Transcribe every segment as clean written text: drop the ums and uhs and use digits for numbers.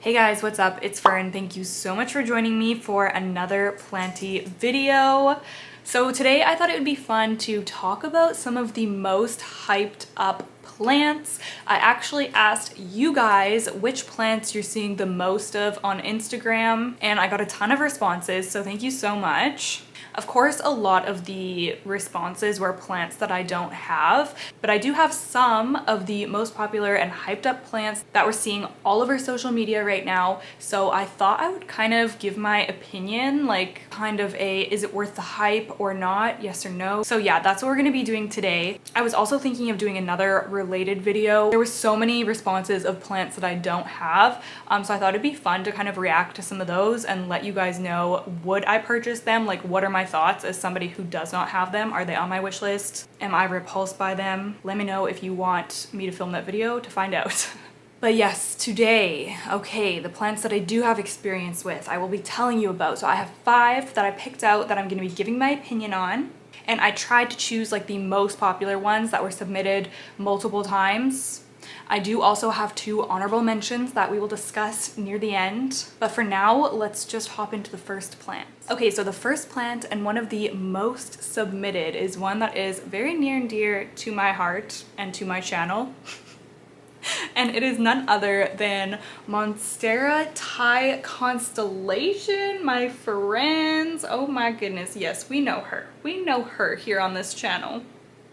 Hey guys, what's up? It's Fern. Thank you so much for joining me for another Planty video. So today I thought it would be fun to talk about some of the most hyped up plants. I actually asked you guys which plants you're seeing the most of on Instagram, and I got a ton of responses, so thank you so much. Of course, a lot of the responses were plants that I don't have, but I do have some of the most popular and hyped up plants that we're seeing all over social media right now. So I thought I would kind of give my opinion, like kind of a, is it worth the hype or not? Yes or no? So yeah, that's what we're gonna be doing today. I was also thinking of doing another related video. There were so many responses of plants that I don't have. So I thought it'd be fun to kind of react to some of those and let you guys know, would I purchase them? Like, what are my thoughts as somebody who does not have them? Are they on my wish list? Am I repulsed by them? Let me know if you want me to film that video to find out. But yes, today, okay, the plants that I do have experience with, I will be telling you about. So I have 5 that I picked out that I'm gonna be giving my opinion on. And I tried to choose like the most popular ones that were submitted multiple times. I do also have 2 honorable mentions that we will discuss near the end. But for now, let's just hop into the first plant. Okay, so the first plant and one of the most submitted is one that is very near and dear to my heart and to my channel. And it is none other than Monstera Thai constellation, my friends. Oh my goodness, yes, we know her. We know her here on this channel.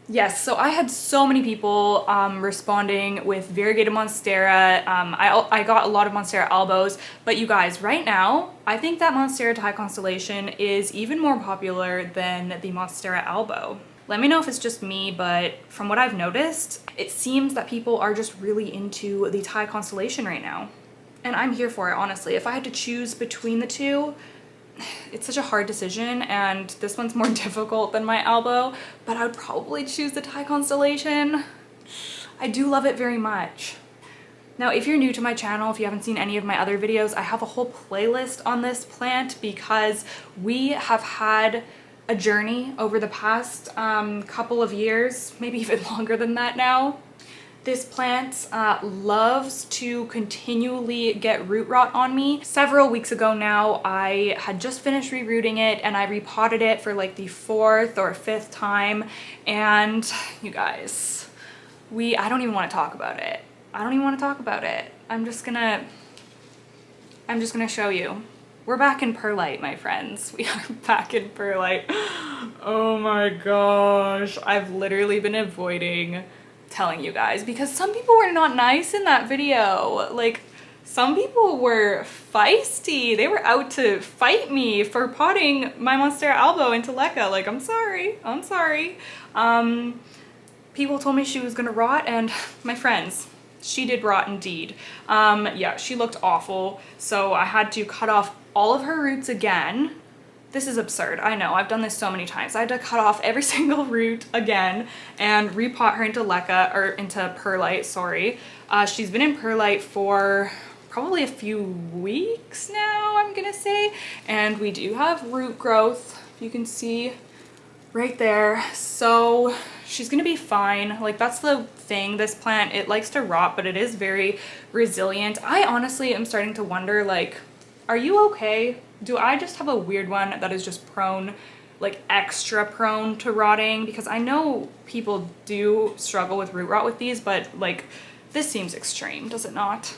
Yes, so I had so many people responding with variegated Monstera. I got a lot of Monstera albos, but you guys, right now, I think that Monstera Thai constellation is even more popular than the Monstera albo. Let me know if it's just me, but from what I've noticed, it seems that people are just really into the Thai constellation right now. And I'm here for it, honestly. If I had to choose between the two, it's such a hard decision, and this one's more difficult than my albo, but I would probably choose the Thai constellation. I do love it very much. Now, if you're new to my channel, if you haven't seen any of my other videos, I have a whole playlist on this plant because we have had a journey over the past couple of years, maybe even longer than that now. This plant loves to continually get root rot on me. Several weeks ago now, I had just finished rerooting it and I repotted it for like the 4th or 5th time. And you guys, I don't even want to talk about it. I don't even want to talk about it. I'm just gonna show you. We're back in perlite, my friends. We are back in perlite. Oh my gosh. I've literally been avoiding telling you guys because some people were not nice in that video. Like, some people were feisty. They were out to fight me for potting my Monstera albo into leca. Like, I'm sorry. People told me she was gonna rot, and my friends, she did rot indeed. Yeah, she looked awful. So I had to cut off all of her roots again. This is absurd. I know, I've done this so many times. I had to cut off every single root again and repot her into leca, or into perlite, sorry. She's been in perlite for probably a few weeks now, I'm gonna say. And we do have root growth, you can see right there. So she's gonna be fine. Like, that's the thing, this plant, it likes to rot, but it is very resilient. I honestly am starting to wonder, like, are you okay? Do I just have a weird one that is just prone, like extra prone to rotting? Because I know people do struggle with root rot with these, but like, this seems extreme, does it not?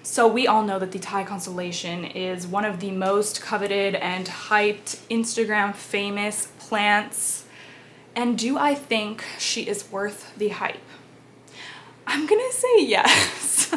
So we all know that the Thai constellation is one of the most coveted and hyped, Instagram famous plants. And do I think she is worth the hype? I'm gonna say yes.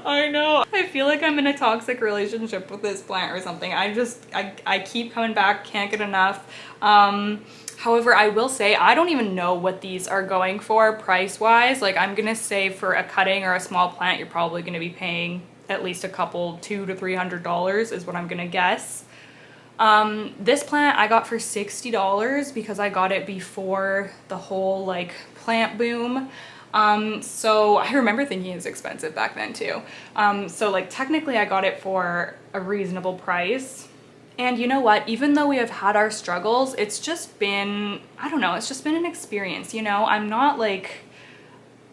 I know. I feel like I'm in a toxic relationship with this plant or something. I keep coming back, can't get enough. However, I will say I don't even know what these are going for price-wise. Like, I'm gonna say for a cutting or a small plant, you're probably gonna be paying at least a couple, $200 to $300 is what I'm gonna guess. This plant I got for $60 because I got it before the whole like plant boom. So I remember thinking it was expensive back then too. So like technically I got it for a reasonable price. And you know what, even though we have had our struggles, it's just been, I don't know, it's just been an experience, you know? I'm not like,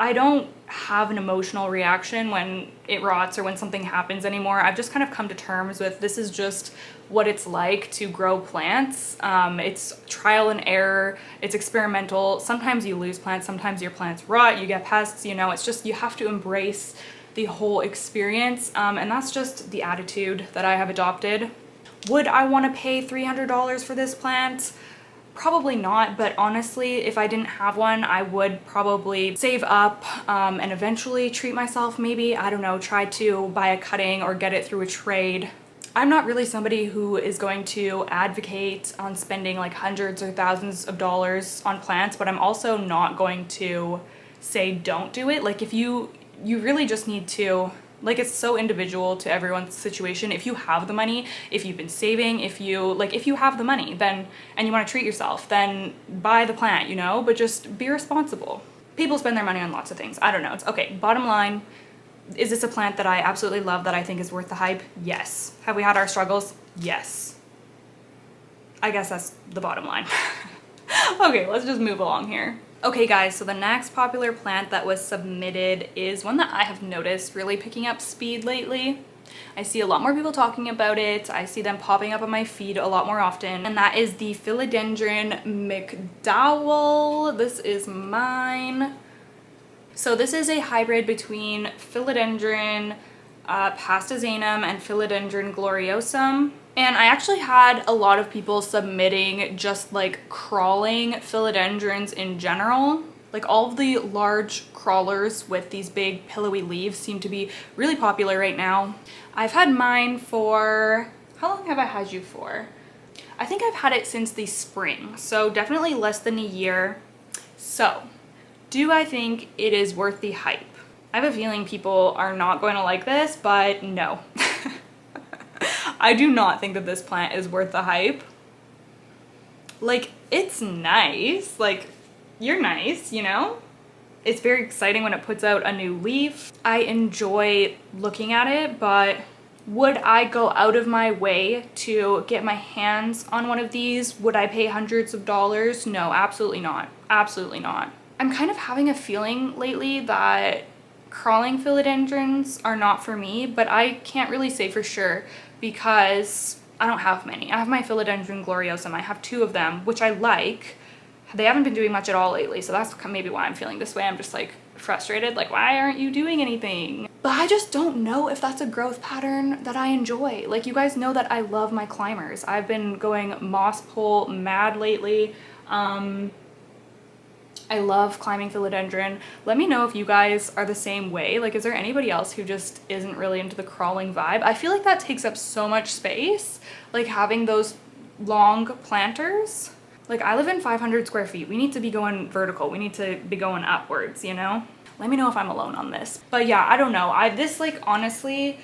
I don't have an emotional reaction when it rots or when something happens anymore. I've just kind of come to terms with this is just what it's like to grow plants. It's trial and error, it's experimental. Sometimes you lose plants, sometimes your plants rot, you get pests, you know, it's just, you have to embrace the whole experience. And that's just the attitude that I have adopted. Would I want to pay $300 for this plant? Probably not, but honestly, if I didn't have one, I would probably save up and eventually treat myself maybe. I don't know, try to buy a cutting or get it through a trade. I'm not really somebody who is going to advocate on spending like hundreds or thousands of dollars on plants, but I'm also not going to say don't do it. Like if you really just need to, like it's so individual to everyone's situation. If you have the money, if you've been saving, if you have the money, then, and you want to treat yourself, then buy the plant, you know, but just be responsible. People spend their money on lots of things. I don't know. It's okay. Bottom line, is this a plant that I absolutely love, that I think is worth the hype? Yes. Have we had our struggles? Yes. I guess that's the bottom line. Okay, let's just move along here. Okay guys, so the next popular plant that was submitted is one that I have noticed really picking up speed lately. I see a lot more people talking about it. I see them popping up on my feed a lot more often, and that is the Philodendron McDowell. This is mine. So this is a hybrid between Philodendron pastazanum and Philodendron gloriosum. And I actually had a lot of people submitting just like crawling philodendrons in general. Like all of the large crawlers with these big pillowy leaves seem to be really popular right now. I've had mine for, how long have I had you for? I think I've had it since the spring, so definitely less than a year. So, do I think it is worth the hype? I have a feeling people are not going to like this, but no. I do not think that this plant is worth the hype. Like, it's nice. Like, you're nice, you know? It's very exciting when it puts out a new leaf. I enjoy looking at it, but would I go out of my way to get my hands on one of these? Would I pay hundreds of dollars? No, absolutely not. Absolutely not. I'm kind of having a feeling lately that crawling philodendrons are not for me, but I can't really say for sure because I don't have many. I have my Philodendron gloriosum. I have 2 of them, which I like. They haven't been doing much at all lately, so that's maybe why I'm feeling this way. I'm just like frustrated, like why aren't you doing anything? But I just don't know if that's a growth pattern that I enjoy. Like you guys know that I love my climbers. I've been going moss pole mad lately. I love climbing philodendron. Let me know if you guys are the same way. Like, is there anybody else who just isn't really into the crawling vibe? I feel like that takes up so much space, like having those long planters. Like, I live in 500 square feet. We need to be going vertical. We need to be going upwards, you know? Let me know if I'm alone on this. But yeah, I don't know. This like honestly,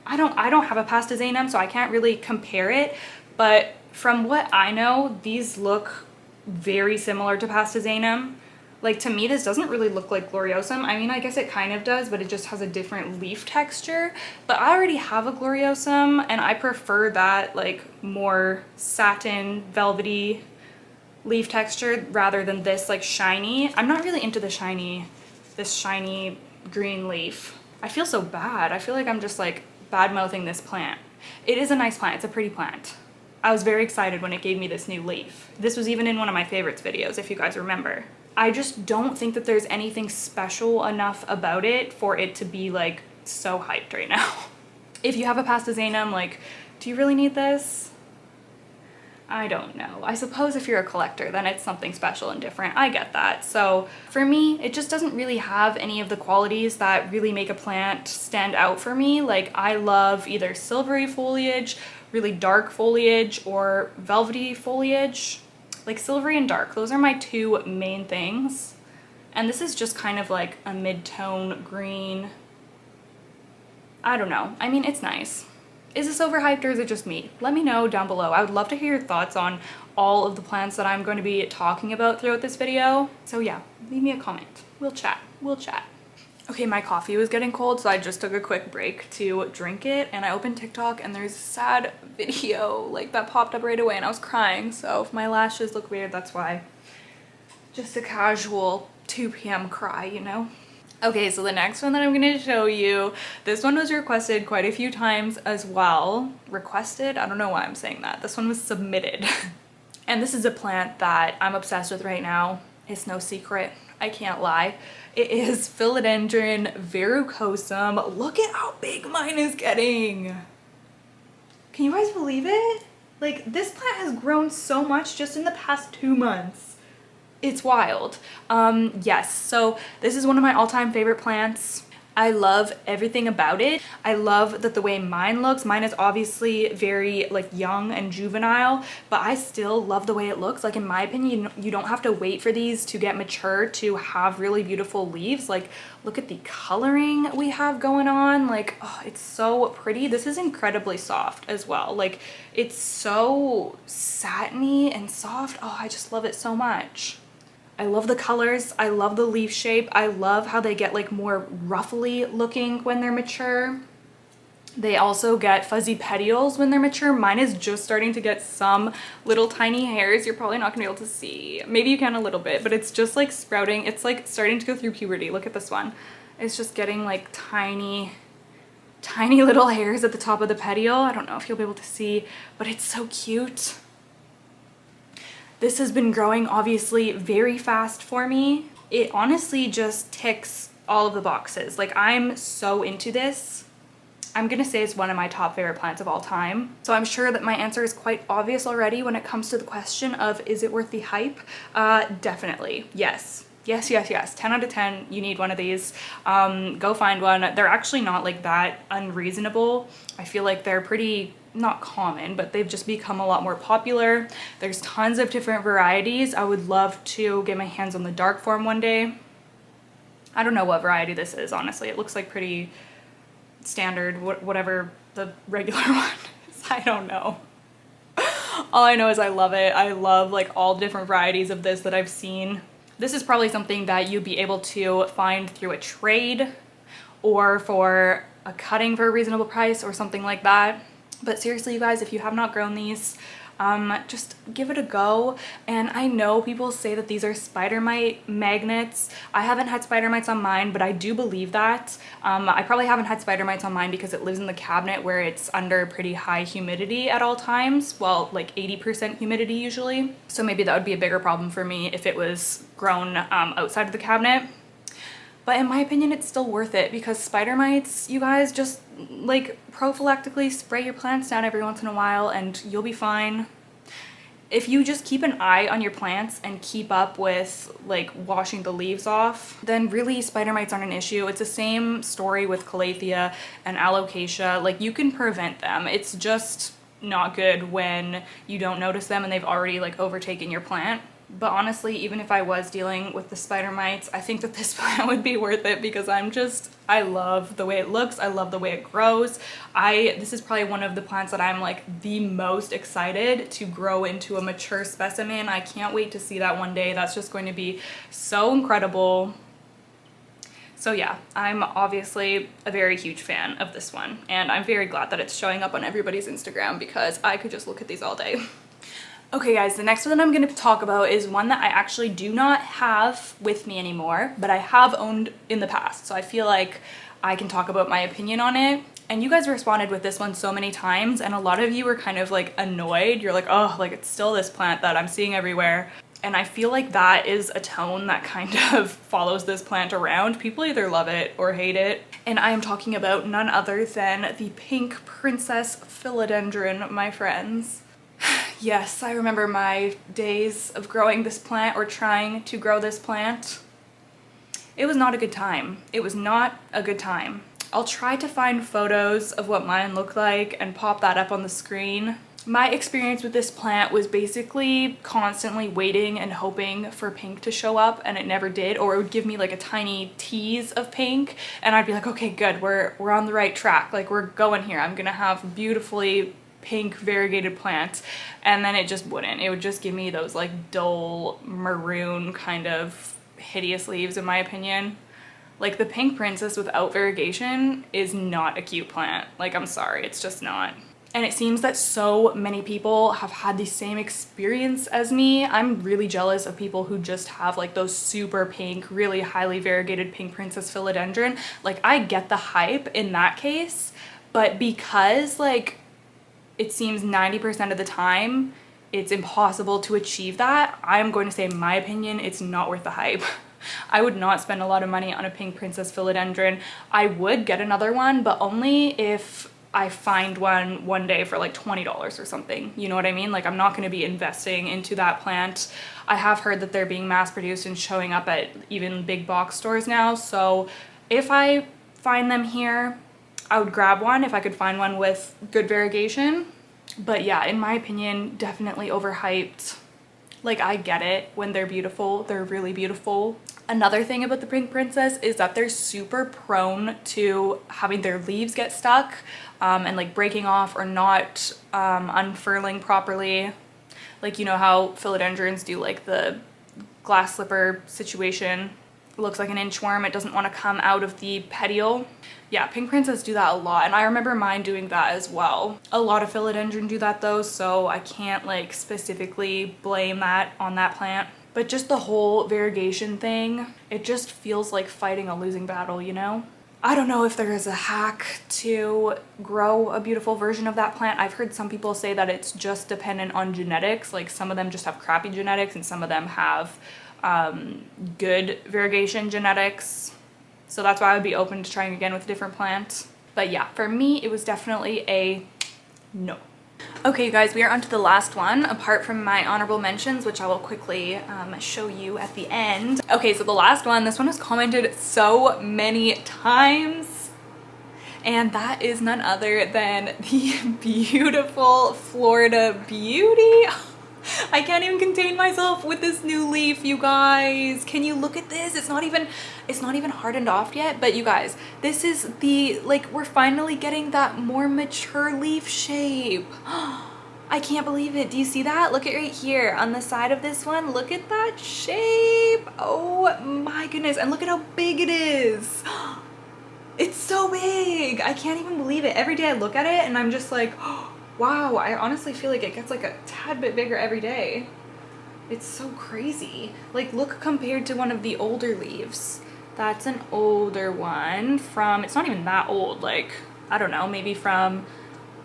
I don't have a pastazanum, so I can't really compare it. But from what I know, these look very similar to pastazanum. Like to me, this doesn't really look like gloriosum. I mean, I guess it kind of does, but it just has a different leaf texture. But I already have a gloriosum and I prefer that like more satin, velvety leaf texture rather than this like shiny. I'm not really into this shiny green leaf. I feel so bad. I feel like I'm just like bad-mouthing this plant. It is a nice plant. It's a pretty plant. I was very excited when it gave me this new leaf. This was even in one of my favorites videos, if you guys remember. I just don't think that there's anything special enough about it for it to be like so hyped right now. If you have a pastazanum, like, do you really need this? I don't know. I suppose if you're a collector, then it's something special and different. I get that. So for me, it just doesn't really have any of the qualities that really make a plant stand out for me. Like I love either silvery foliage, really dark foliage, or velvety foliage. Like silvery and dark, those are my 2 main things. And this is just kind of like a mid-tone green. I don't know. I mean, it's nice. Is this overhyped or is it just me? Let me know down below. I would love to hear your thoughts on all of the plants that I'm going to be talking about throughout this video. So yeah, leave me a comment. We'll chat. We'll chat. Okay, my coffee was getting cold, so I just took a quick break to drink it, and I opened TikTok and there's a sad video like that popped up right away and I was crying. So if my lashes look weird, that's why. Just a casual 2 p.m. cry, you know? Okay, so the next one that I'm gonna show you, this one was requested quite a few times as well. Requested? I don't know why I'm saying that. This one was submitted. And this is a plant that I'm obsessed with right now. It's no secret, I can't lie. It is Philodendron verrucosum. Look at how big mine is getting. Can you guys believe it? Like, this plant has grown so much just in the past 2 months. It's wild. Yes, so this is one of my all-time favorite plants. I love everything about it. I love that the way mine looks. Mine is obviously very like young and juvenile, but I still love the way it looks. Like, in my opinion, you don't have to wait for these to get mature to have really beautiful leaves. Like, look at the coloring we have going on. Like, oh, it's so pretty. This is incredibly soft as well. Like, it's so satiny and soft. Oh, I just love it so much. I love the colors, I love the leaf shape, I love how they get like more ruffly looking when they're mature. They also get fuzzy petioles when they're mature. Mine is just starting to get some little tiny hairs. You're probably not gonna be able to see. Maybe you can a little bit, but it's just like sprouting. It's like starting to go through puberty. Look at this one. It's just getting like tiny little hairs at the top of the petiole. I don't know if you'll be able to see, but it's so cute. This has been growing obviously very fast for me. It honestly just ticks all of the boxes. Like, I'm so into this. I'm gonna say it's one of my top favorite plants of all time. So I'm sure that my answer is quite obvious already when it comes to the question of, is it worth the hype? Definitely, yes. Yes, yes, yes. 10 out of 10, you need one of these. Go find one. They're actually not like that unreasonable. I feel like they're pretty, not common, but they've just become a lot more popular. There's tons of different varieties. I would love to get my hands on the dark form one day. I don't know what variety this is, honestly. It looks like pretty standard, whatever the regular one is. I don't know. All I know is I love it. I love like all different varieties of this that I've seen. This is probably something that you'd be able to find through a trade or for a cutting for a reasonable price or something like that. But seriously, you guys, if you have not grown these, just give it a go. And I know people say that these are spider mite magnets. I haven't had spider mites on mine, but I do believe that. I probably haven't had spider mites on mine because it lives in the cabinet where it's under pretty high humidity at all times. Well, like 80% humidity usually. So maybe that would be a bigger problem for me if it was grown outside of the cabinet. But in my opinion, it's still worth it because spider mites, you guys, just like prophylactically spray your plants down every once in a while and you'll be fine. If you just keep an eye on your plants and keep up with like washing the leaves off, then really spider mites aren't an issue. It's the same story with calathea and alocasia. Like, you can prevent them. It's just not good when you don't notice them and they've already like overtaken your plant. But honestly, even if I was dealing with the spider mites, I think that this plant would be worth it because I love the way it looks. I love the way it grows. This is probably one of the plants that I'm like the most excited to grow into a mature specimen. I can't wait to see that one day. That's just going to be so incredible. So yeah, I'm obviously a very huge fan of this one, and I'm very glad that it's showing up on everybody's Instagram because I could just look at these all day. Okay guys, the next one that I'm going to talk about is one that I actually do not have with me anymore, but I have owned in the past. So I feel like I can talk about my opinion on it. And you guys responded with this one so many times, and a lot of you were kind of like annoyed. You're like, oh, like it's still this plant that I'm seeing everywhere. And I feel like that is a tone that kind of follows this plant around. People either love it or hate it. And I am talking about none other than the pink princess philodendron, my friends. Yes, I remember my days of growing this plant or trying to grow this plant. It was not a good time. It was not a good time. I'll try to find photos of what mine looked like and pop that up on the screen. My experience with this plant was basically constantly waiting and hoping for pink to show up, and it never did, or it would give me like a tiny tease of pink and I'd be like, okay, good, we're on the right track. Like, we're going here. I'm gonna have beautifully pink variegated plants, and then it just wouldn't. It would just give me those like dull maroon kind of hideous leaves, in my opinion. Like, the pink princess without variegation is not a cute plant. Like, I'm sorry, it's just not. And it seems that so many people have had the same experience as me. I'm really jealous of people who just have like those super pink, really highly variegated pink princess philodendron. Like, I get the hype in that case, but because like it seems 90% of the time it's impossible to achieve that, I'm going to say, in my opinion, it's not worth the hype. I would not spend a lot of money on a pink princess philodendron. I would get another one, but only if I find one day for like $20 or something. You know what I mean? Like, I'm not going to be investing into that plant. I have heard that they're being mass produced and showing up at even big box stores now. So if I find them here, I would grab one if I could find one with good variegation. But yeah, in my opinion, definitely overhyped. Like, I get it. When they're beautiful, they're really beautiful. Another thing about the pink princess is that they're super prone to having their leaves get stuck and like breaking off or not unfurling properly. Like, you know how philodendrons do like the glass slipper situation. It looks like an inchworm. It doesn't want to come out of the petiole. Yeah, pink princess do that a lot, and I remember mine doing that as well. A lot of philodendron do that though, so I can't like specifically blame that on that plant. But just the whole variegation thing, it just feels like fighting a losing battle, you know? I don't know if there is a hack to grow a beautiful version of that plant. I've heard some people say that it's just dependent on genetics. Like, some of them just have crappy genetics and some of them have good variegation genetics. So that's why I would be open to trying again with a different plant. But yeah, for me, it was definitely a no. Okay, you guys, we are on to the last one, apart from my honorable mentions, which I will quickly show you at the end. Okay, so the last one, this one was commented so many times, and that is none other than the beautiful Florida Beauty. I can't even contain myself with this new leaf, you guys. Can you look at this? It's not even hardened off yet, but you guys, this is the, like, we're finally getting that more mature leaf shape. I can't believe it. Do you see that? Look at right here on the side of this one. Look at that shape. Oh my goodness. And look at how big it is. It's so big. I can't even believe it. Every day I look at it and I'm just like, wow, I honestly feel like it gets like a tad bit bigger every day. It's so crazy. Like, look compared to one of the older leaves. That's an older one from, it's not even that old, like, I don't know, maybe from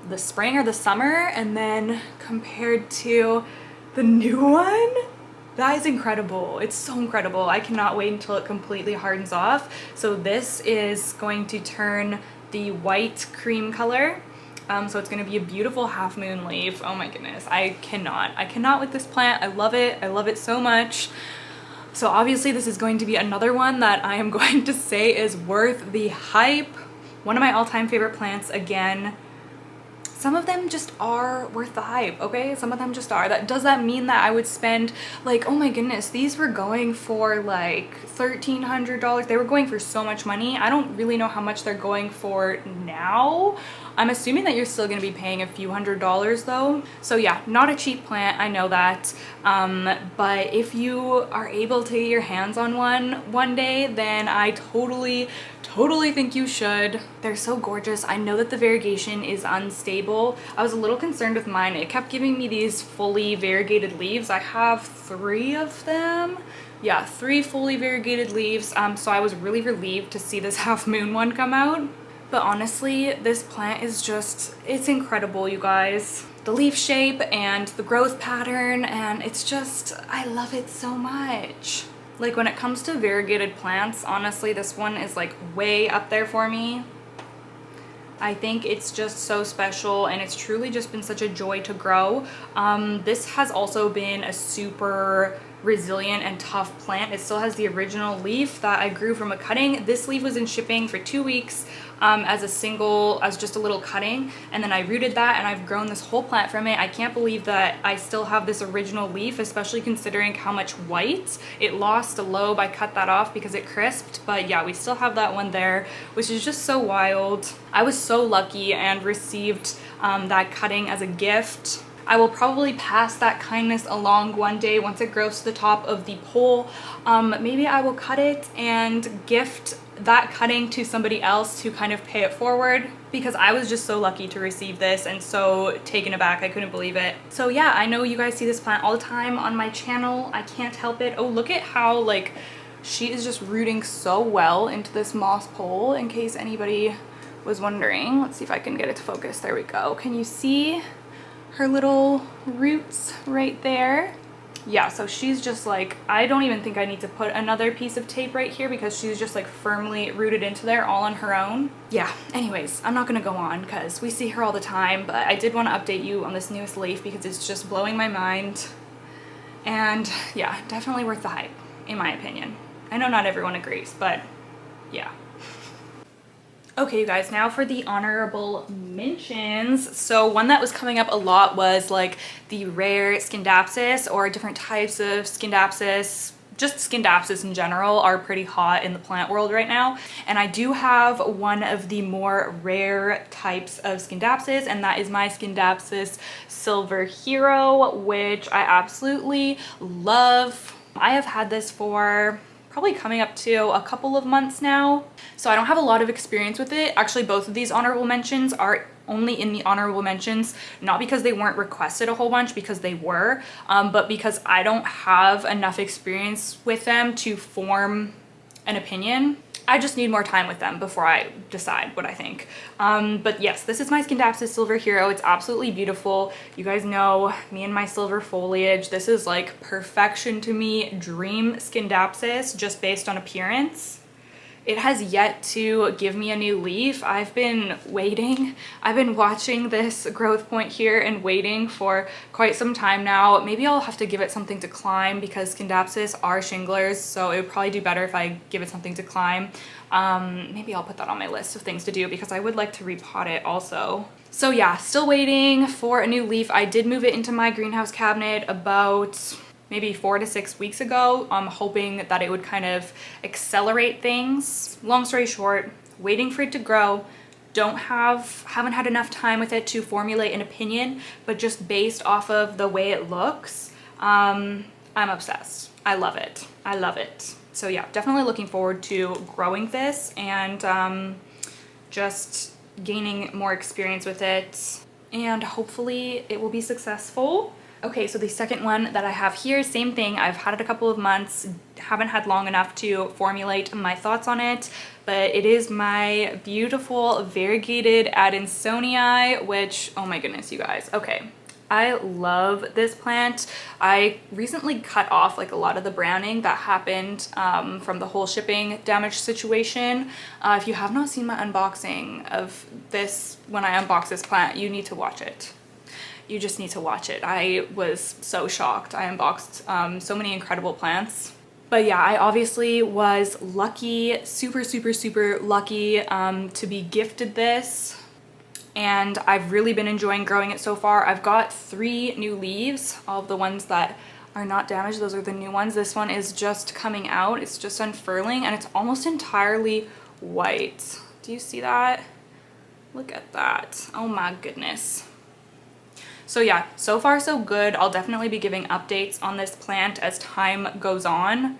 the spring or the summer, and then compared to the new one, that is incredible. It's so incredible. I cannot wait until it completely hardens off. So this is going to turn the white cream color. So it's going to be a beautiful half moon leaf. Oh my goodness. I cannot with this plant. I love it. I love it so much. So obviously this is going to be another one that I am going to say is worth the hype. One of my all-time favorite plants again. Some of them just are worth the hype, okay? Some of them just are. Does that mean that I would spend, like, oh my goodness, these were going for like $1,300. They were going for so much money. I don't really know how much they're going for now. I'm assuming that you're still gonna be paying a few $100s though. So yeah, not a cheap plant, I know that. But if you are able to get your hands on one day, then I totally think you should. They're so gorgeous. I know that the variegation is unstable. I was a little concerned with mine. It kept giving me these fully variegated leaves. I have 3 of them. Yeah, 3 fully variegated leaves. So I was really relieved to see this half moon one come out. But honestly, this plant is just, it's incredible, you guys. The leaf shape and the growth pattern, and it's just, I love it so much. Like, when it comes to variegated plants, honestly, this one is like way up there for me. I think it's just so special, and it's truly just been such a joy to grow. This has also been a super resilient and tough plant. It still has the original leaf that I grew from a cutting. This leaf was in shipping for 2 weeks as just a little cutting, and then I rooted that and I've grown this whole plant from it. I can't believe that I still have this original leaf, especially considering how much white it lost a lobe. I cut that off because it crisped, but yeah, we still have that one there, which is just so wild. I was so lucky and received that cutting as a gift. I will probably pass that kindness along one day once it grows to the top of the pole. Maybe I will cut it and gift that cutting to somebody else to kind of pay it forward, because I was just so lucky to receive this and so taken aback. I couldn't believe it. So yeah, I know you guys see this plant all the time on my channel. I can't help it. Oh, look at how like she is just rooting so well into this moss pole, in case anybody was wondering. Let's see if I can get it to focus. There we go. Can you see her little roots right there? Yeah, so she's just like, I don't even think I need to put another piece of tape right here because she's just like firmly rooted into there all on her own. Yeah, anyways, I'm not gonna go on because we see her all the time, but I did want to update you on this newest leaf because it's just blowing my mind. And yeah, definitely worth the hype, in my opinion. I know not everyone agrees, but yeah. Okay, you guys, now for the honorable mentions. So one that was coming up a lot was like the rare Scindapsus, or different types of Scindapsus. Just Scindapsus in general are pretty hot in the plant world right now. And I do have one of the more rare types of Scindapsus, and that is my Scindapsus Silver Hero, which I absolutely love. I have had this for probably coming up to a couple of months now. So I don't have a lot of experience with it. Actually, both of these honorable mentions are only in the honorable mentions, not because they weren't requested a whole bunch, because they were, but because I don't have enough experience with them to form an opinion. I just need more time with them before I decide what I think. But yes, this is my Scindapsus Silver Hero. It's absolutely beautiful. You guys know me and my silver foliage. This is like perfection to me. Dream Scindapsus, just based on appearance. It has yet to give me a new leaf. I've been waiting. I've been watching this growth point here and waiting for quite some time now. Maybe I'll have to give it something to climb because Scindapsus are shinglers, so it would probably do better if I give it something to climb. Maybe I'll put that on my list of things to do because I would like to repot it also. So yeah, still waiting for a new leaf. I did move it into my greenhouse cabinet about maybe 4 to 6 weeks ago. I'm hoping that it would kind of accelerate things. Long story short, waiting for it to grow. Haven't had enough time with it to formulate an opinion, but just based off of the way it looks, I'm obsessed. I love it. I love it. So yeah, definitely looking forward to growing this and just gaining more experience with it, and hopefully it will be successful. Okay, so the second one that I have here, same thing. I've had it a couple of months, haven't had long enough to formulate my thoughts on it, but it is my beautiful variegated adansonii, which, oh my goodness, you guys. Okay, I love this plant. I recently cut off like a lot of the browning that happened from the whole shipping damage situation. If you have not seen my unboxing of this, when I unboxed this plant, you need to watch it. You just need to watch it. I was so shocked. I unboxed so many incredible plants. But yeah, I obviously was lucky, super, super, super lucky to be gifted this. And I've really been enjoying growing it so far. I've got 3 new leaves. All of the ones that are not damaged, those are the new ones. This one is just coming out. It's just unfurling and it's almost entirely white. Do you see that? Look at that. Oh my goodness. So yeah, so far so good. I'll definitely be giving updates on this plant as time goes on.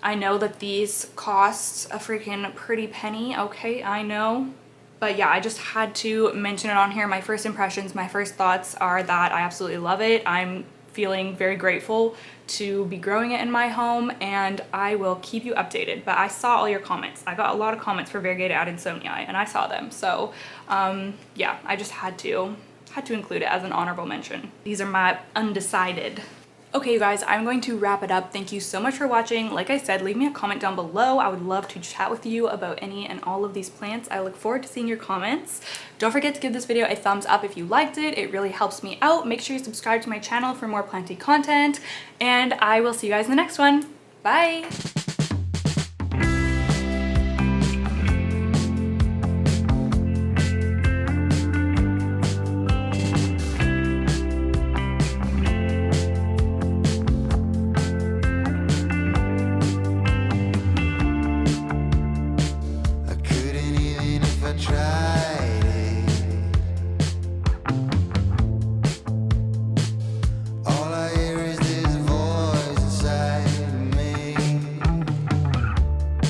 I know that these cost a freaking pretty penny. Okay, I know. But yeah, I just had to mention it on here. My first impressions, my first thoughts are that I absolutely love it. I'm feeling very grateful to be growing it in my home, and I will keep you updated. But I saw all your comments. I got a lot of comments for variegated adansonii, and I saw them. So yeah, I just had to include it as an honorable mention. These are my undecided. Okay, you guys, I'm going to wrap it up. Thank you so much for watching. Like I said, leave me a comment down below. I would love to chat with you about any and all of these plants. I look forward to seeing your comments. Don't forget to give this video a thumbs up if you liked it. It really helps me out. Make sure you subscribe to my channel for more planty content, and I will see you guys in the next one. Bye!